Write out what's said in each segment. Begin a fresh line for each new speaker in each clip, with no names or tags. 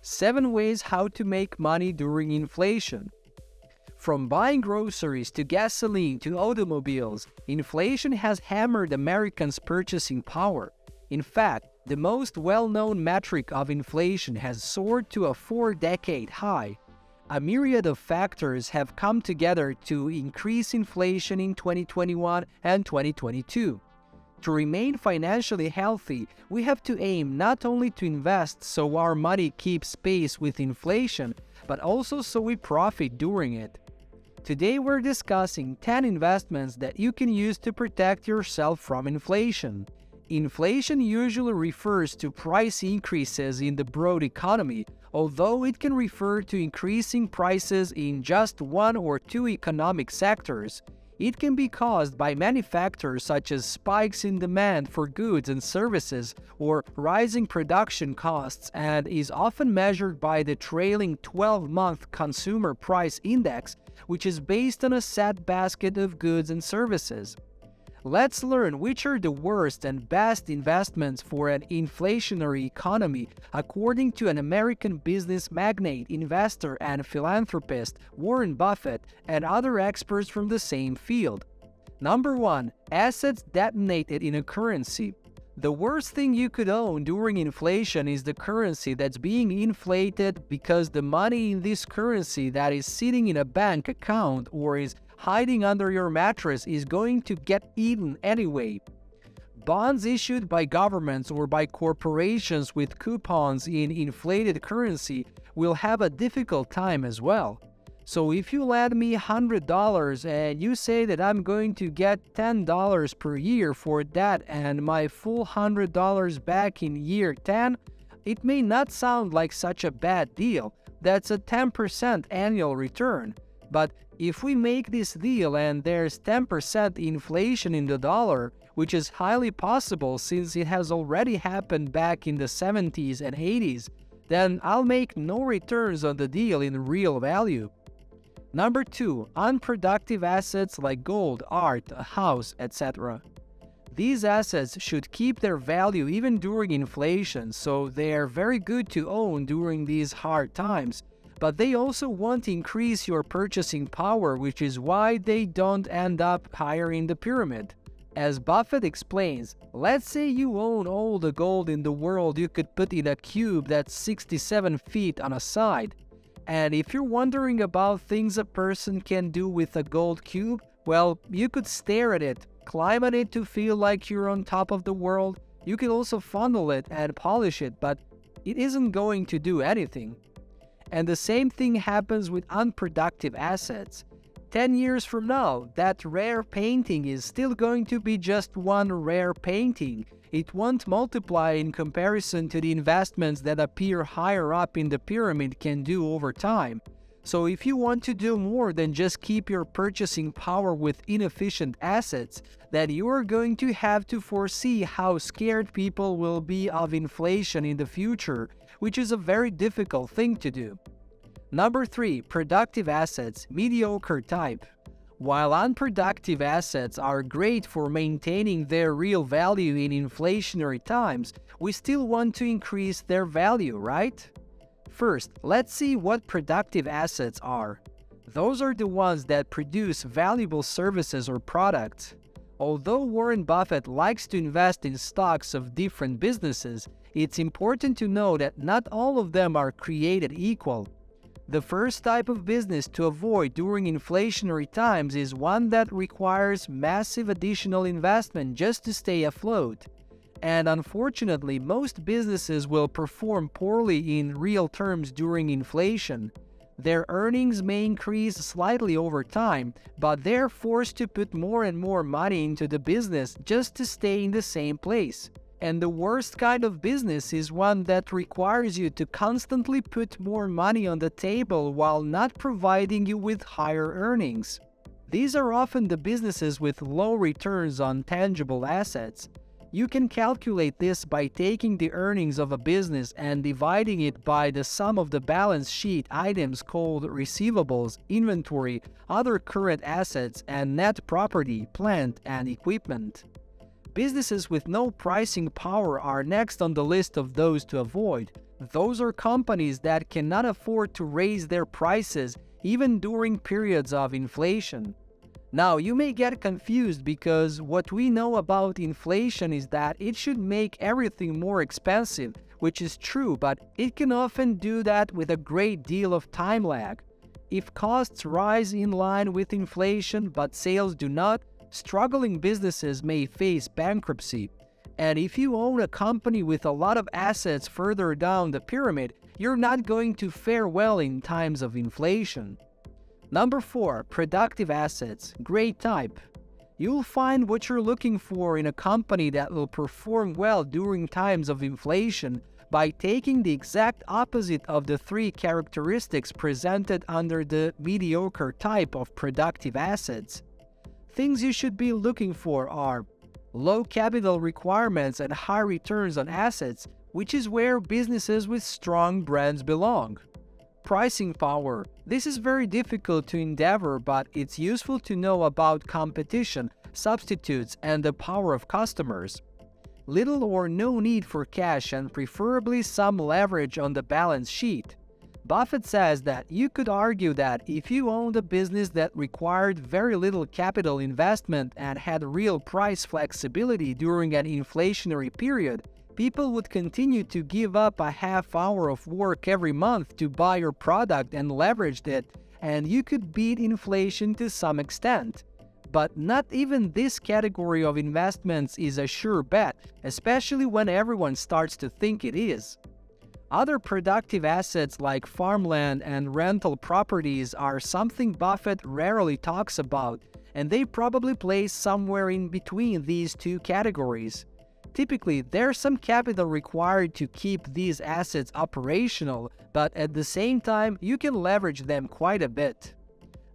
7 ways how to make money during inflation. From buying groceries to gasoline to automobiles, inflation has hammered Americans' purchasing power. In fact, the most well-known metric of inflation has soared to a 4-decade high. A myriad of factors have come together to increase inflation in 2021 and 2022. To remain financially healthy, we have to aim not only to invest so our money keeps pace with inflation, but also so we profit during it. Today we're discussing 10 investments that you can use to protect yourself from inflation. Inflation usually refers to price increases in the broad economy, although it can refer to increasing prices in just one or two economic sectors. It can be caused by many factors such as spikes in demand for goods and services or rising production costs, and is often measured by the trailing 12-month Consumer Price Index, which is based on a set basket of goods and services. Let's learn which are the worst and best investments for an inflationary economy, according to an American business magnate, investor, and philanthropist, Warren Buffett, and other experts from the same field. Number 1. Assets detonated in a currency. The worst thing you could own during inflation is the currency that's being inflated, because the money in this currency that is sitting in a bank account or is hiding under your mattress is going to get eaten anyway. Bonds issued by governments or by corporations with coupons in inflated currency will have a difficult time as well. So if you lend me $100 and you say that I'm going to get $10 per year for that and my full $100 back in year 10, it may not sound like such a bad deal. That's a 10% annual return. But if we make this deal and there's 10% inflation in the dollar, which is highly possible since it has already happened back in the 70s and 80s, then I'll make no returns on the deal in real value. Number 2. Unproductive assets like gold, art, a house, etc. These assets should keep their value even during inflation, so they are very good to own during these hard times. But they also won't increase your purchasing power, which is why they don't end up higher in the pyramid. As Buffett explains, let's say you own all the gold in the world you could put in a cube that's 67 feet on a side. And if you're wondering about things a person can do with a gold cube, well, you could stare at it, climb on it to feel like you're on top of the world. You could also fondle it and polish it, but it isn't going to do anything. And the same thing happens with unproductive assets. 10 years from now, that rare painting is still going to be just one rare painting. It won't multiply in comparison to the investments that appear higher up in the pyramid can do over time. So if you want to do more than just keep your purchasing power with inefficient assets, then you are going to have to foresee how scared people will be of inflation in the future, which is a very difficult thing to do. Number 3. Productive assets, mediocre type. While unproductive assets are great for maintaining their real value in inflationary times, we still want to increase their value, right? First, let's see what productive assets are. Those are the ones that produce valuable services or products. Although Warren Buffett likes to invest in stocks of different businesses, it's important to know that not all of them are created equal. The first type of business to avoid during inflationary times is one that requires massive additional investment just to stay afloat. And unfortunately, most businesses will perform poorly in real terms during inflation. Their earnings may increase slightly over time, but they're forced to put more and more money into the business just to stay in the same place. And the worst kind of business is one that requires you to constantly put more money on the table while not providing you with higher earnings. These are often the businesses with low returns on tangible assets. You can calculate this by taking the earnings of a business and dividing it by the sum of the balance sheet items called receivables, inventory, other current assets, and net property, plant, and equipment. Businesses with no pricing power are next on the list of those to avoid. Those are companies that cannot afford to raise their prices even during periods of inflation. Now, you may get confused because what we know about inflation is that it should make everything more expensive, which is true, but it can often do that with a great deal of time lag. If costs rise in line with inflation but sales do not, struggling businesses may face bankruptcy. And if you own a company with a lot of assets further down the pyramid, you're not going to fare well in times of inflation. Number 4. Productive assets. Great type. You'll find what you're looking for in a company that will perform well during times of inflation by taking the exact opposite of the 3 characteristics presented under the mediocre type of productive assets. Things you should be looking for are low capital requirements and high returns on assets, which is where businesses with strong brands belong. Pricing power. This is very difficult to endeavor, but it's useful to know about competition, substitutes, and the power of customers. Little or no need for cash and preferably some leverage on the balance sheet. Buffett says that you could argue that if you owned a business that required very little capital investment and had real price flexibility during an inflationary period, people would continue to give up a half hour of work every month to buy your product and leverage it, and you could beat inflation to some extent. But not even this category of investments is a sure bet, especially when everyone starts to think it is. Other productive assets like farmland and rental properties are something Buffett rarely talks about, and they probably place somewhere in between these 2 categories. Typically, there's some capital required to keep these assets operational, but at the same time, you can leverage them quite a bit.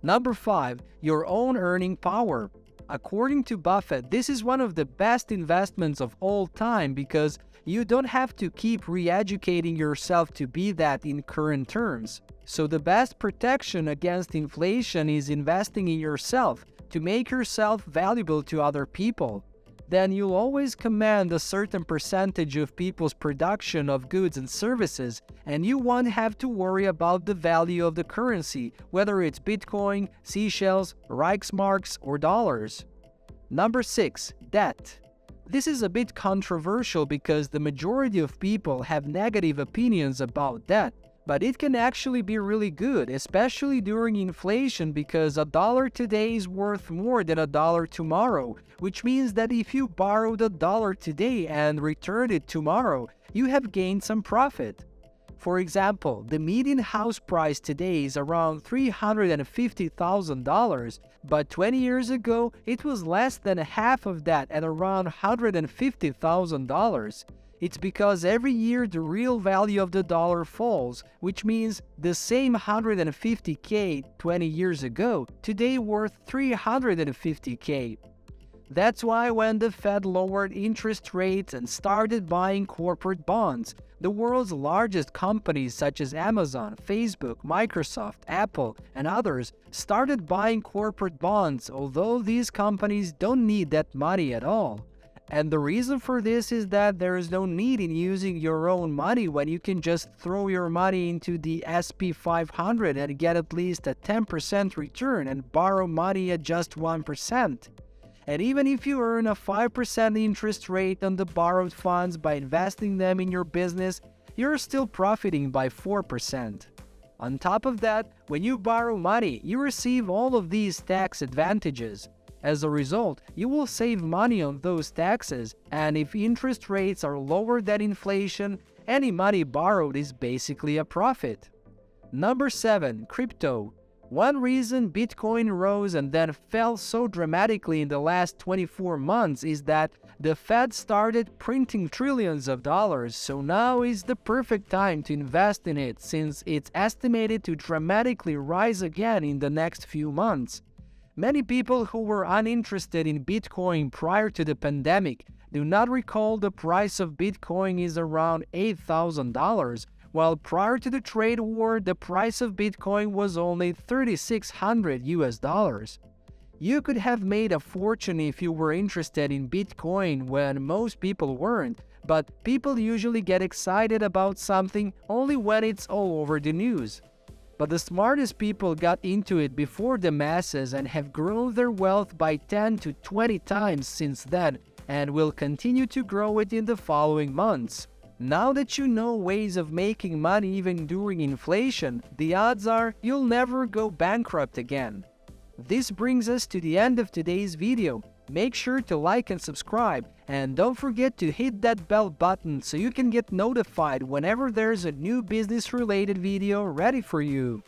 Number 5. Your own earning power. According to Buffett, this is one of the best investments of all time because you don't have to keep re-educating yourself to be that in current terms. So the best protection against inflation is investing in yourself to make yourself valuable to other people. Then you'll always command a certain percentage of people's production of goods and services, and you won't have to worry about the value of the currency, whether it's Bitcoin, Seychelles, Reichsmarks, or dollars. Number 6. Debt. This is a bit controversial because the majority of people have negative opinions about debt, but it can actually be really good, especially during inflation because $1 today is worth more than $1 tomorrow, which means that if you borrowed $1 today and returned it tomorrow, you have gained some profit. For example, the median house price today is around $350,000, but 20 years ago, it was less than half of that at around $150,000. It's because every year the real value of the dollar falls, which means the same $150K 20 years ago, today worth $350K. That's why when the Fed lowered interest rates and started buying corporate bonds, the world's largest companies such as Amazon, Facebook, Microsoft, Apple, and others started buying corporate bonds, although these companies don't need that money at all. And the reason for this is that there is no need in using your own money when you can just throw your money into the S&P 500 and get at least a 10% return and borrow money at just 1%. And even if you earn a 5% interest rate on the borrowed funds by investing them in your business, you're still profiting by 4%. On top of that, when you borrow money, you receive all of these tax advantages. As a result, you will save money on those taxes, and if interest rates are lower than inflation, any money borrowed is basically a profit. Number 7. Crypto. One reason Bitcoin rose and then fell so dramatically in the last 24 months is that the Fed started printing trillions of dollars, so now is the perfect time to invest in it since it's estimated to dramatically rise again in the next few months. Many people who were uninterested in Bitcoin prior to the pandemic do not recall the price of Bitcoin is around $8,000, while prior to the trade war, the price of Bitcoin was only $3,600. You could have made a fortune if you were interested in Bitcoin when most people weren't, but people usually get excited about something only when it's all over the news. But the smartest people got into it before the masses and have grown their wealth by 10 to 20 times since then, and will continue to grow it in the following months. Now that you know ways of making money even during inflation, the odds are you'll never go bankrupt again. This brings us to the end of today's video. Make sure to like and subscribe, and don't forget to hit that bell button so you can get notified whenever there's a new business-related video ready for you.